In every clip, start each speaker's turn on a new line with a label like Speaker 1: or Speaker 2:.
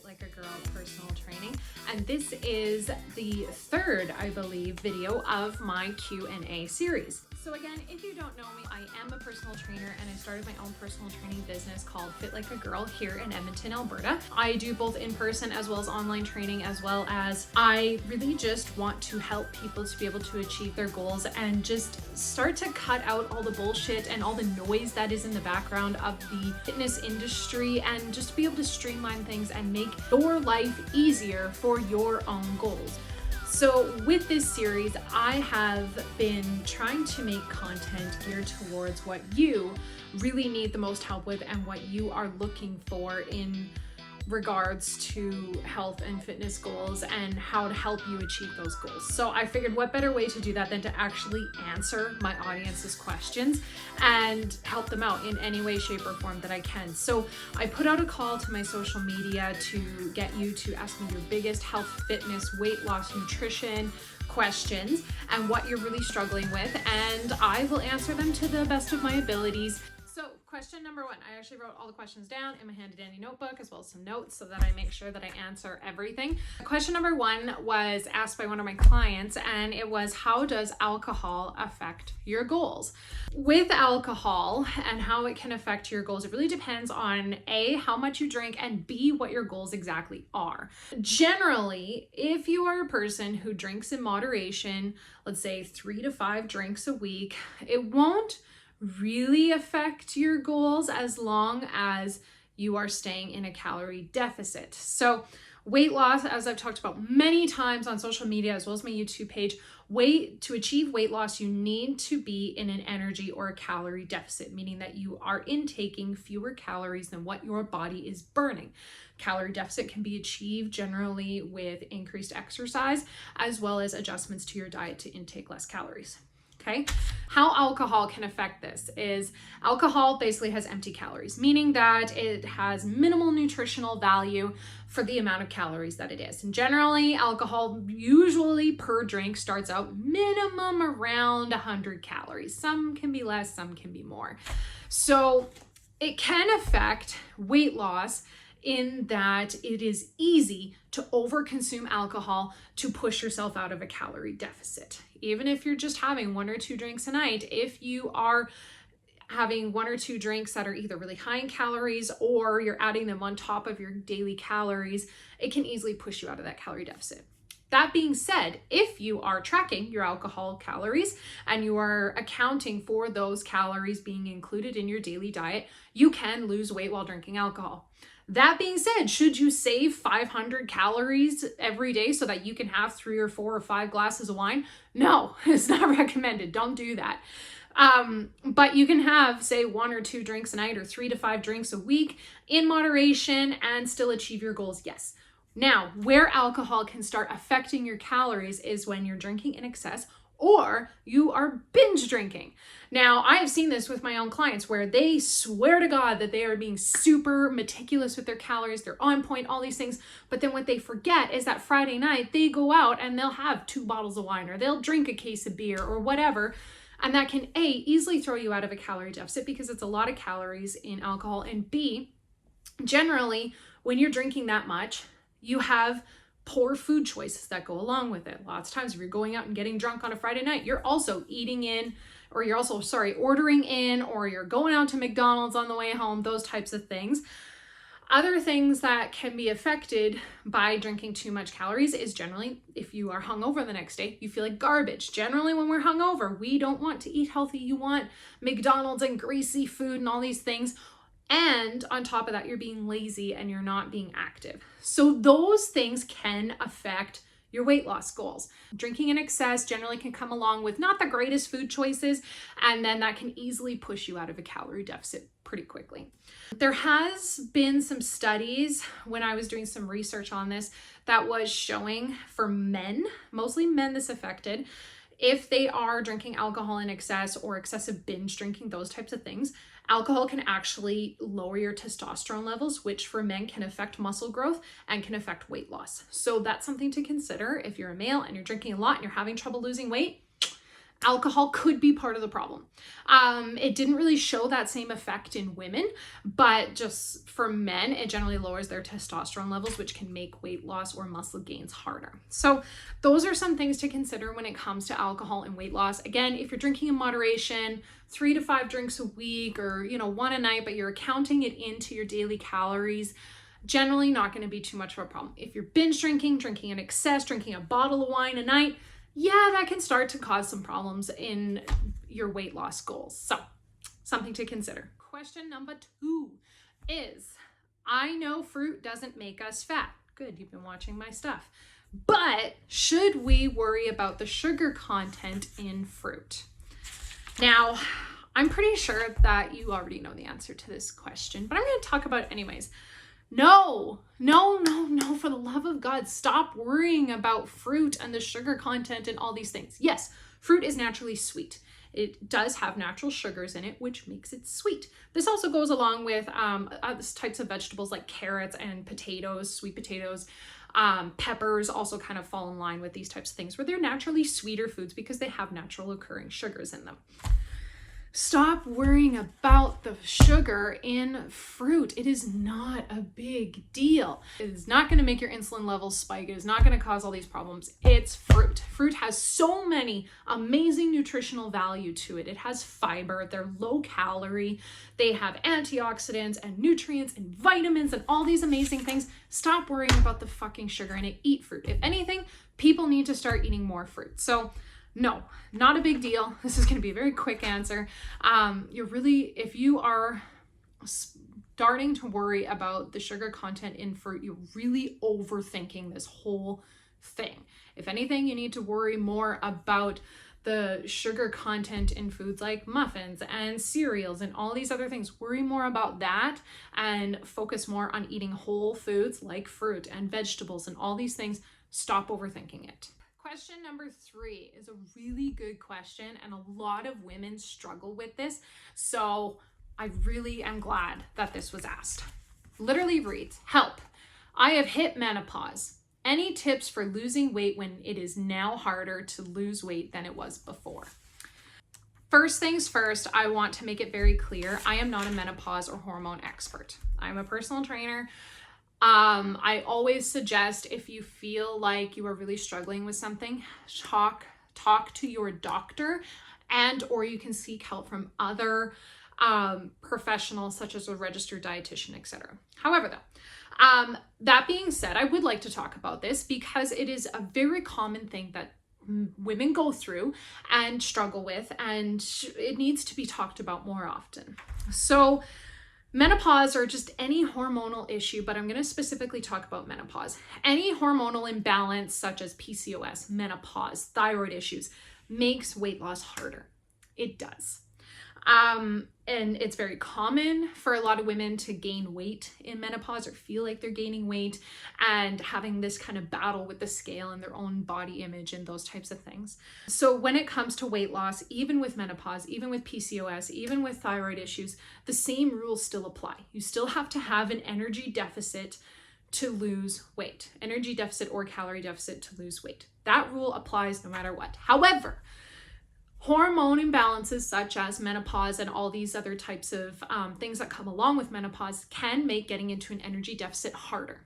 Speaker 1: Like a Girl personal training, and this is the third, I believe, video of my Q&A series. So again, if you don't know me, I am a personal trainer and I started my own personal training business called Fit Like a Girl here in Edmonton, Alberta. I do both in-person as well as online training, as well as I really just want to help people to be able to achieve their goals and just start to cut out all the bullshit and all the noise that is in the background of the fitness industry, and just be able to streamline things and make your life easier for your own goals. So with this series, I have been trying to make content geared towards what you really need the most help with and what you are looking for in regards to health and fitness goals and how to help you achieve those goals. So I figured what better way to do that than to actually answer my audience's questions and help them out in any way, shape, or form that I can. So I put out a call to my social media to get you to ask me your biggest health, fitness, weight loss, nutrition questions and what you're really struggling with, and I will answer them to the best of my abilities. So question number one, I actually wrote all the questions down in my handy dandy notebook as well as some notes so that I make sure that I answer everything. Question number one was asked by one of my clients, and it was, how does alcohol affect your goals? With alcohol and how it can affect your goals, it really depends on A, how much you drink, and B, what your goals exactly are. Generally, if you are a person who drinks in moderation, let's say 3 to 5 drinks a week, it won't really affect your goals as long as you are staying in a calorie deficit. So weight loss, as I've talked about many times on social media as well as my YouTube page, to achieve weight loss, you need to be in an energy or a calorie deficit, meaning that you are intaking fewer calories than what your body is burning. Calorie deficit can be achieved generally with increased exercise as well as adjustments to your diet to intake less calories. Okay. How alcohol can affect this is alcohol basically has empty calories, meaning that it has minimal nutritional value for the amount of calories that it is. And generally, alcohol usually per drink starts out minimum around 100 calories. Some can be less, some can be more. So it can affect weight loss in that it is easy to overconsume alcohol to push yourself out of a calorie deficit. Even if you're just having 1 or 2 drinks a night, if you are having 1 or 2 drinks that are either really high in calories or you're adding them on top of your daily calories, it can easily push you out of that calorie deficit. That being said, if you are tracking your alcohol calories and you are accounting for those calories being included in your daily diet, you can lose weight while drinking alcohol. That being said, should you save 500 calories every day so that you can have 3 or 4 or 5 glasses of wine? No, it's not recommended. Don't do that. But you can have, say, 1 or 2 drinks a night or 3 to 5 drinks a week in moderation and still achieve your goals. Yes. Now, where alcohol can start affecting your calories is when you're drinking in excess or you are binge drinking. Now, I have seen this with my own clients where they swear to God that they are being super meticulous with their calories, they're on point, all these things, but then what they forget is that Friday night they go out and they'll have 2 bottles of wine or they'll drink a case of beer or whatever, and that can A, easily throw you out of a calorie deficit because it's a lot of calories in alcohol, and B, generally, when you're drinking that much, you have poor food choices that go along with it. Lots of times if you're going out and getting drunk on a Friday night, you're also ordering in, or you're going out to McDonald's on the way home, those types of things. Other things that can be affected by drinking too much calories is generally if you are hungover the next day, you feel like garbage. Generally, when we're hungover, we don't want to eat healthy. You want McDonald's and greasy food and all these things. And on top of that, you're being lazy and you're not being active. So those things can affect your weight loss goals. Drinking in excess generally can come along with not the greatest food choices, and then that can easily push you out of a calorie deficit pretty quickly. There has been some studies when I was doing some research on this that was showing for men, mostly men this affected, if they are drinking alcohol in excess or excessive binge drinking, those types of things, alcohol can actually lower your testosterone levels, which for men can affect muscle growth and can affect weight loss. So that's something to consider if you're a male and you're drinking a lot and you're having trouble losing weight. Alcohol could be part of the problem. It didn't really show that same effect in women, but just for men, it generally lowers their testosterone levels, which can make weight loss or muscle gains harder. So those are some things to consider when it comes to alcohol and weight loss. Again, if you're drinking in moderation, 3 to 5 drinks a week, or, you know, 1 a night, but you're counting it into your daily calories, generally not going to be too much of a problem. If you're binge drinking in excess, drinking a bottle of wine a night, yeah, that can start to cause some problems in your weight loss goals. So something to consider. Question number 2 is, I know fruit doesn't make us fat. Good, you've been watching my stuff. But should we worry about the sugar content in fruit? Now, I'm pretty sure that you already know the answer to this question, but I'm going to talk about it anyways. No, for the love of God, stop worrying about fruit and the sugar content and all these things. Yes, fruit is naturally sweet. It does have natural sugars in it, which makes it sweet. This also goes along with types of vegetables like carrots and potatoes, sweet potatoes. Peppers also kind of fall in line with these types of things where they're naturally sweeter foods because they have natural occurring sugars in them. Stop worrying about the sugar in fruit. It is not a big deal. It is not going to make your insulin levels spike. It is not going to cause all these problems. It's fruit. Fruit has so many amazing nutritional value to it. It has fiber. They're low calorie. They have antioxidants and nutrients and vitamins and all these amazing things. Stop worrying about the fucking sugar in it. Eat fruit. If anything, people need to start eating more fruit. So no, not a big deal. This is going to be a very quick answer. If you are starting to worry about the sugar content in fruit, you're really overthinking this whole thing. If anything, you need to worry more about the sugar content in foods like muffins and cereals and all these other things. Worry more about that and focus more on eating whole foods like fruit and vegetables and all these things. Stop overthinking it. Question number 3 is a really good question, and a lot of women struggle with this. So I really am glad that this was asked. Literally reads, help, I have hit menopause. Any tips for losing weight when it is now harder to lose weight than it was before? First things first, I want to make it very clear, I am not a menopause or hormone expert. I'm a personal trainer. I always suggest, if you feel like you are really struggling with something, talk to your doctor, and or you can seek help from other professionals such as a registered dietitian, etc. However, though, that being said, I would like to talk about this because it is a very common thing that women go through and struggle with, and it needs to be talked about more often. So menopause, or just any hormonal issue, but I'm going to specifically talk about menopause. Any hormonal imbalance such as PCOS, menopause, thyroid issues makes weight loss harder. It does. And it's very common for a lot of women to gain weight in menopause or feel like they're gaining weight and having this kind of battle with the scale and their own body image and those types of things. So when it comes to weight loss, even with menopause, even with PCOS, even with thyroid issues, the same rules still apply. You still have to have an energy deficit to lose weight, energy deficit or calorie deficit to lose weight. That rule applies no matter what. However, hormone imbalances such as menopause and all these other types of things that come along with menopause can make getting into an energy deficit harder.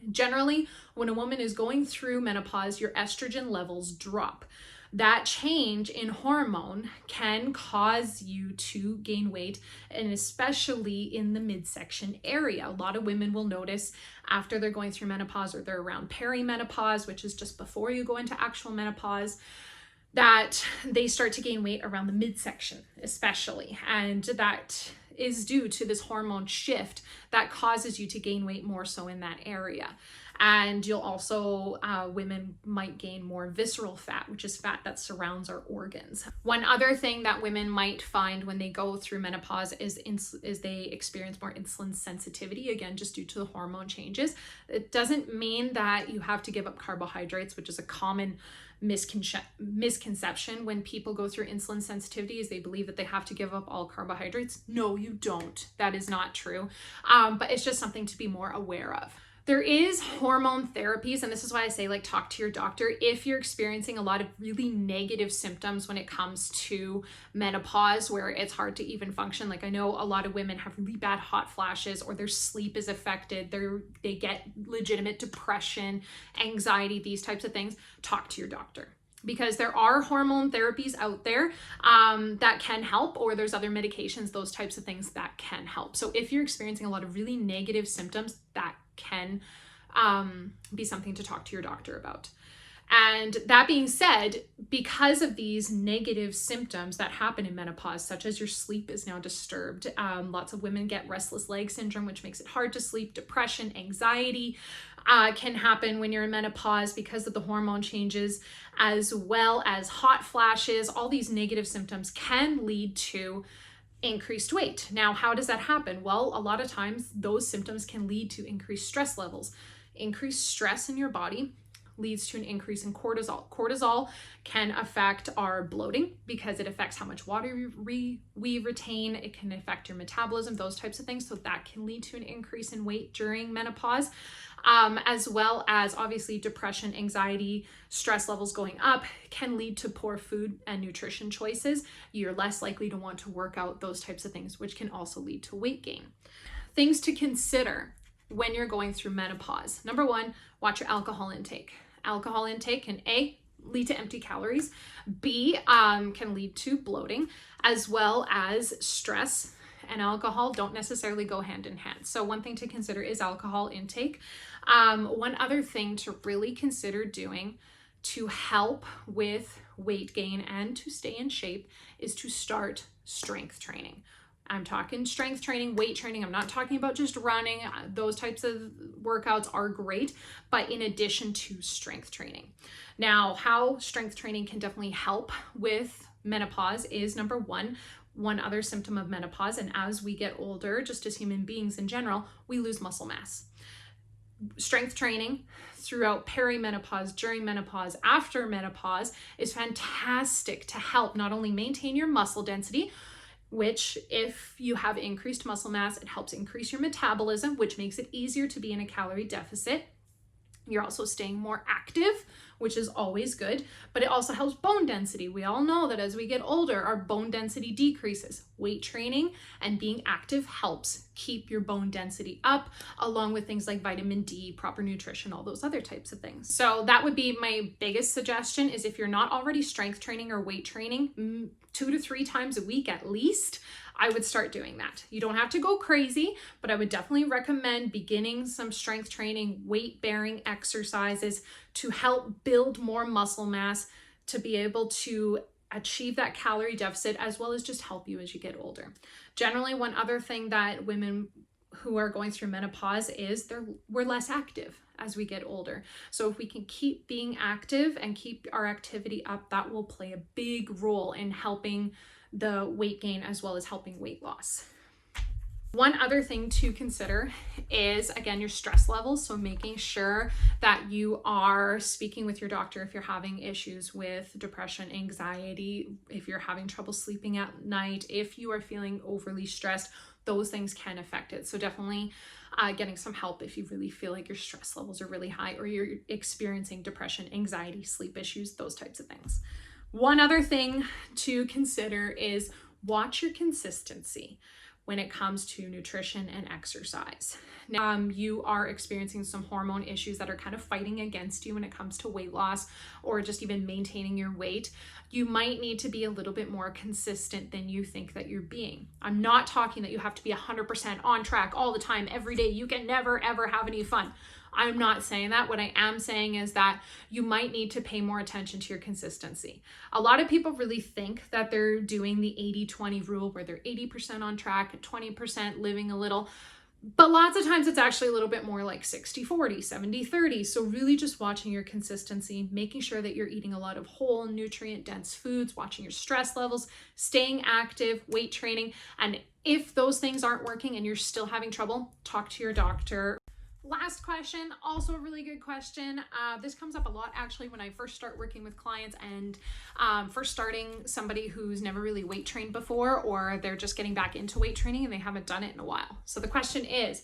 Speaker 1: Generally, when a woman is going through menopause, your estrogen levels drop. That change in hormone can cause you to gain weight, and especially in the midsection area. A lot of women will notice after they're going through menopause or they're around perimenopause, which is just before you go into actual menopause, that they start to gain weight around the midsection especially. And that is due to this hormone shift that causes you to gain weight more so in that area. And you'll also, women might gain more visceral fat, which is fat that surrounds our organs. One other thing that women might find when they go through menopause is they experience more insulin sensitivity, again, just due to the hormone changes. It doesn't mean that you have to give up carbohydrates, which is a common misconception when people go through insulin sensitivity, is they believe that they have to give up all carbohydrates. No, you don't. That is not true. But it's just something to be more aware of. There is hormone therapies, and this is why I say, like, talk to your doctor if you're experiencing a lot of really negative symptoms when it comes to menopause, where it's hard to even function. Like, I know a lot of women have really bad hot flashes, or their sleep is affected, they get legitimate depression, anxiety, these types of things. Talk to your doctor, because there are hormone therapies out there that can help, or there's other medications, those types of things that can help. So if you're experiencing a lot of really negative symptoms, that can be something to talk to your doctor about. And that being said, because of these negative symptoms that happen in menopause, such as your sleep is now disturbed, lots of women get restless leg syndrome, which makes it hard to sleep, depression, anxiety can happen when you're in menopause because of the hormone changes, as well as hot flashes. All these negative symptoms can lead to increased weight. Now, how does that happen? Well, a lot of times those symptoms can lead to increased stress levels. Increased stress in your body leads to an increase in cortisol. Cortisol can affect our bloating because it affects how much water we retain. It can affect your metabolism, those types of things. So that can lead to an increase in weight during menopause, as well as obviously depression, anxiety, stress levels going up can lead to poor food and nutrition choices. You're less likely to want to work out, those types of things, which can also lead to weight gain. Things to consider when you're going through menopause. Number one, watch your alcohol intake. Alcohol intake can A, lead to empty calories, B, can lead to bloating, as well as stress and alcohol don't necessarily go hand in hand. So one thing to consider is alcohol intake. One other thing to really consider doing to help with weight gain and to stay in shape is to start strength training. I'm talking strength training, weight training. I'm not talking about just running. Those types of workouts are great, but in addition to strength training. Now, how strength training can definitely help with menopause is number one other symptom of menopause. And as we get older, just as human beings in general, we lose muscle mass. Strength training throughout perimenopause, during menopause, after menopause is fantastic to help not only maintain your muscle density, which if you have increased muscle mass, it helps increase your metabolism, which makes it easier to be in a calorie deficit. You're also staying more active, which is always good, but it also helps bone density. We all know that as we get older, our bone density decreases. Weight training and being active helps keep your bone density up, along with things like vitamin D, proper nutrition, all those other types of things. So that would be my biggest suggestion, is if you're not already strength training or weight training 2 to 3 times a week at least, I would start doing that. You don't have to go crazy, but I would definitely recommend beginning some strength training, weight bearing exercises to help build more muscle mass, to be able to achieve that calorie deficit, as well as just help you as you get older. Generally, one other thing that women who are going through menopause is we're less active as we get older. So if we can keep being active and keep our activity up, that will play a big role in helping the weight gain as well as helping weight loss. One other thing to consider is, again, your stress levels. So making sure that you are speaking with your doctor if you're having issues with depression, anxiety, if you're having trouble sleeping at night, if you are feeling overly stressed, those things can affect it. So definitely getting some help if you really feel like your stress levels are really high, or you're experiencing depression, anxiety, sleep issues, those types of things. One other thing to consider is watch your consistency when it comes to nutrition and exercise. Now, you are experiencing some hormone issues that are kind of fighting against you when it comes to weight loss, or just even maintaining your weight. You might need to be a little bit more consistent than you think that you're being. I'm not talking that you have to be 100% on track all the time, every day. You can never, ever have any fun. I'm not saying that. What I am saying is that you might need to pay more attention to your consistency. A lot of people really think that they're doing the 80-20 rule, where they're 80% on track and 20% living a little. But lots of times it's actually a little bit more like 60-40, 70-30. So really just watching your consistency, making sure that you're eating a lot of whole, nutrient-dense foods, watching your stress levels, staying active, weight training. And if those things aren't working and you're still having trouble, talk to your doctor. Last question, also a really good question. This comes up a lot actually when I first start working with clients and first starting somebody who's never really weight trained before, or they're just getting back into weight training and they haven't done it in a while. So the question is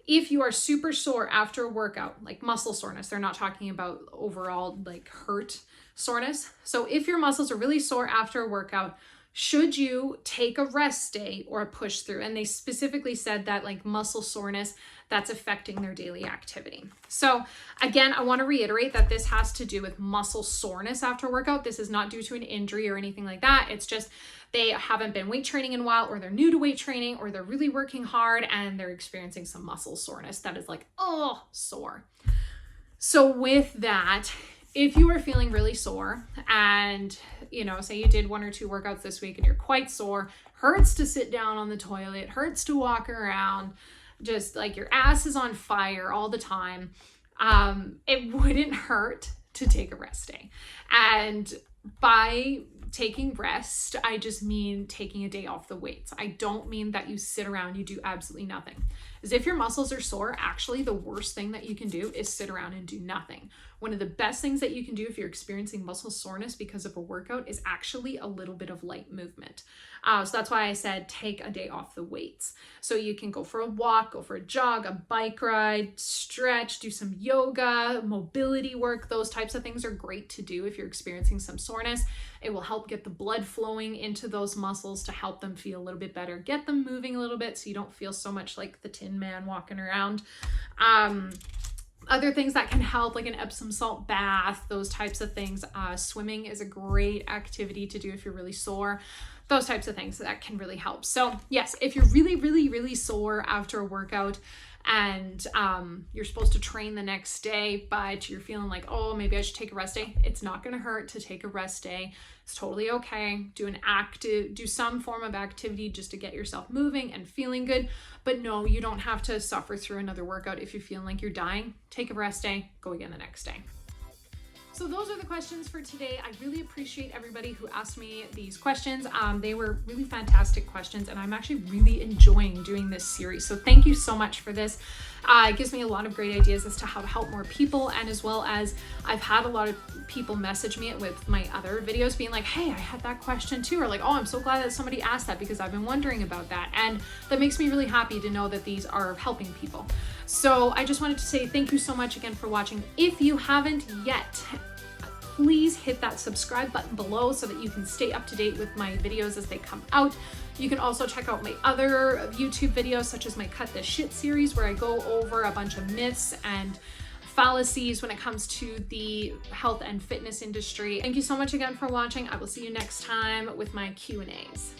Speaker 1: if you are super sore after a workout, like muscle soreness, they're not talking about overall like hurt soreness. So if your muscles are really sore after a workout, should you take a rest day or a push through? And they specifically said that like muscle soreness, that's affecting their daily activity. So again, I want to reiterate that this has to do with muscle soreness after workout. This is not due to an injury or anything like that. It's just they haven't been weight training in a while, or they're new to weight training, or they're really working hard and they're experiencing some muscle soreness that is like, oh, sore. So with that, if you are feeling really sore and, say you did 1 or 2 workouts this week and you're quite sore, hurts to sit down on the toilet, hurts to walk around, just like your ass is on fire all the time, it wouldn't hurt to take a rest day. And by taking rest, I just mean taking a day off the weights. I don't mean that you sit around, you do absolutely nothing. As if your muscles are sore, actually the worst thing that you can do is sit around and do nothing. One of the best things that you can do if you're experiencing muscle soreness because of a workout is actually a little bit of light movement. So that's why I said take a day off the weights. So you can go for a walk, go for a jog, a bike ride, stretch, do some yoga, mobility work. Those types of things are great to do if you're experiencing some soreness. It will help get the blood flowing into those muscles to help them feel a little bit better, get them moving a little bit so you don't feel so much like the Tin Man walking around. Other things that can help, like an Epsom salt bath, those types of things. Swimming is a great activity to do if you're really sore. Those types of things that can really help. So yes, if you're really, really, really sore after a workout and you're supposed to train the next day, but you're feeling like, oh, maybe I should take a rest day. It's not going to hurt to take a rest day. It's totally okay. Do some form of activity just to get yourself moving and feeling good. But no, you don't have to suffer through another workout. If you're feeling like you're dying, take a rest day, go again the next day. So those are the questions for today. I really appreciate everybody who asked me these questions. They were really fantastic questions, and I'm actually really enjoying doing this series. So thank you so much for this. It gives me a lot of great ideas as to how to help more people, and as well as I've had a lot of people message me with my other videos being like, hey, I had that question too, or like, oh, I'm so glad that somebody asked that because I've been wondering about that. And that makes me really happy to know that these are helping people. So I just wanted to say thank you so much again for watching. If you haven't yet, please hit that subscribe button below so that you can stay up to date with my videos as they come out. You can also check out my other YouTube videos, such as my Cut This Shit series, where I go over a bunch of myths and fallacies when it comes to the health and fitness industry. Thank you so much again for watching. I will see you next time with my Q&As.